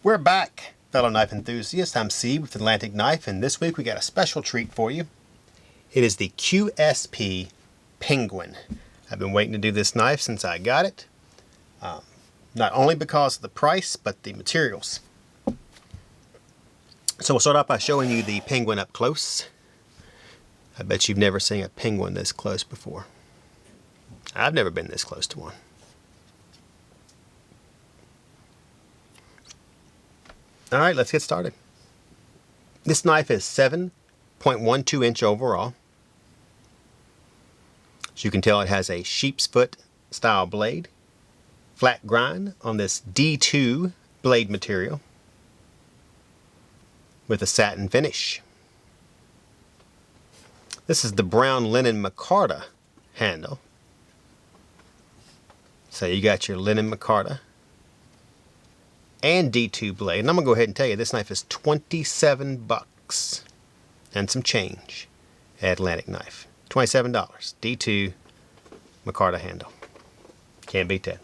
We're back, fellow knife enthusiasts. I'm C with Atlantic Knife, and this week we got a special treat for you. It is the QSP Penguin. I've been waiting to do this knife since I got it. Not only because of the price, but the materials. So we'll start off by showing you the penguin up close. I bet you've never seen a penguin this close before. I've never been this close to one. Alright, let's get started. This knife is 7.12 inch overall. As you can tell, it has a sheep's foot style blade, flat grind on this D2 blade material with a satin finish. This is the brown linen micarta handle. So you got your linen micarta and D2 blade. And I'm going to go ahead and tell you this knife is 27 bucks and some change at Atlantic Knife. $27. D2 micarta handle. Can't beat that.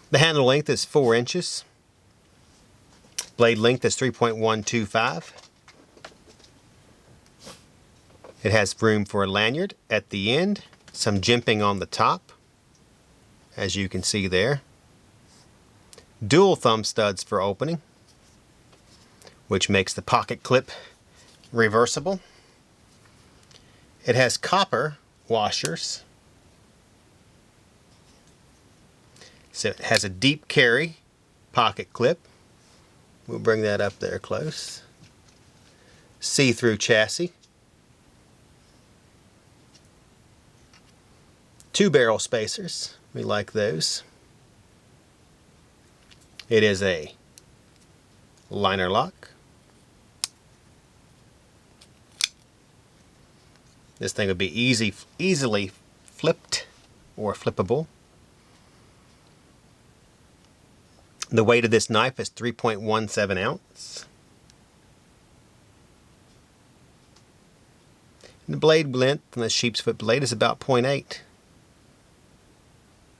The handle length is 4 inches. Blade length is 3.125. It has room for a lanyard at the end, some jimping on the top, as you can see there. Dual thumb studs for opening, which makes the pocket clip reversible. It has copper washers. So it has a deep carry pocket clip. We'll bring that up there close. See-through chassis. 2 barrel spacers. We like those. It is a Linerlock. This thing would be easily flipped or flippable. The weight of this knife is 3.17 ounce. And the blade length on the sheep's foot blade is about 0.8.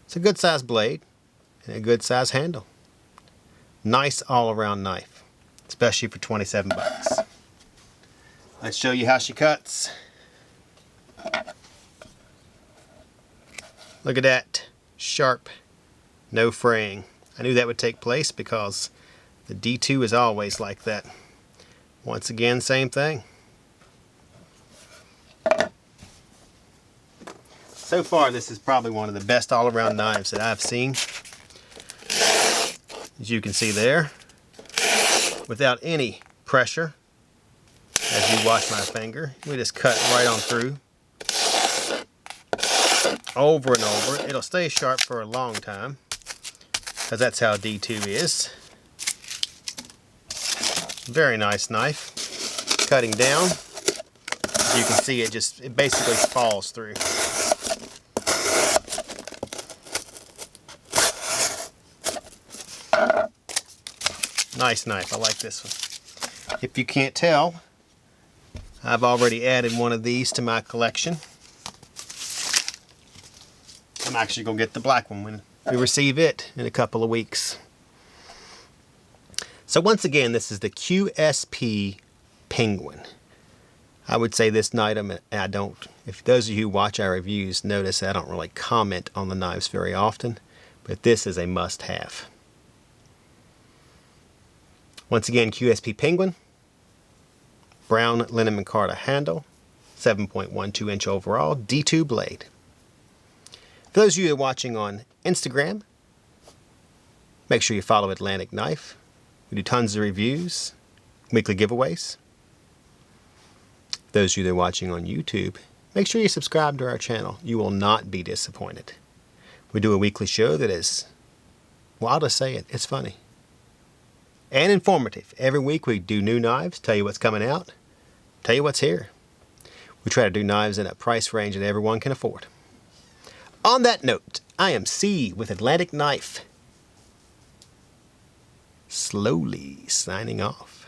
It's a good size blade and a good size handle. Nice all-around knife, especially for 27 bucks. Let's show you how she cuts. Look at that, sharp, no fraying. I knew that would take place because the D2 is always like that. Once again, same thing. So far, this is probably one of the best all-around knives that I've seen. As you can see there, without any pressure, as you watch my finger, we just cut right on through, over and over. It'll stay sharp for a long time, because that's how D2 is. Very nice knife. Cutting down, as you can see, it basically falls through. Nice knife. I like this one. If you can't tell, I've already added one of these to my collection. I'm actually going to get the black one when we receive it in a couple of weeks. So once again, this is the QSP Penguin. I would say this item, if those of you who watch our reviews notice I don't really comment on the knives very often, but this is a must-have. Once again, QSP Penguin, brown linen micarta handle, 7.12 inch overall, D2 blade. For those of you who are watching on Instagram, make sure you follow Atlantic Knife. We do tons of reviews, weekly giveaways. For those of you that are watching on YouTube, make sure you subscribe to our channel. You will not be disappointed. We do a weekly show that is, well, I'll just say it, it's funny and informative. Every week we do new knives, tell you what's coming out, tell you what's here. We try to do knives in a price range that everyone can afford. On that note, I am C with Atlantic Knife. Slowly signing off.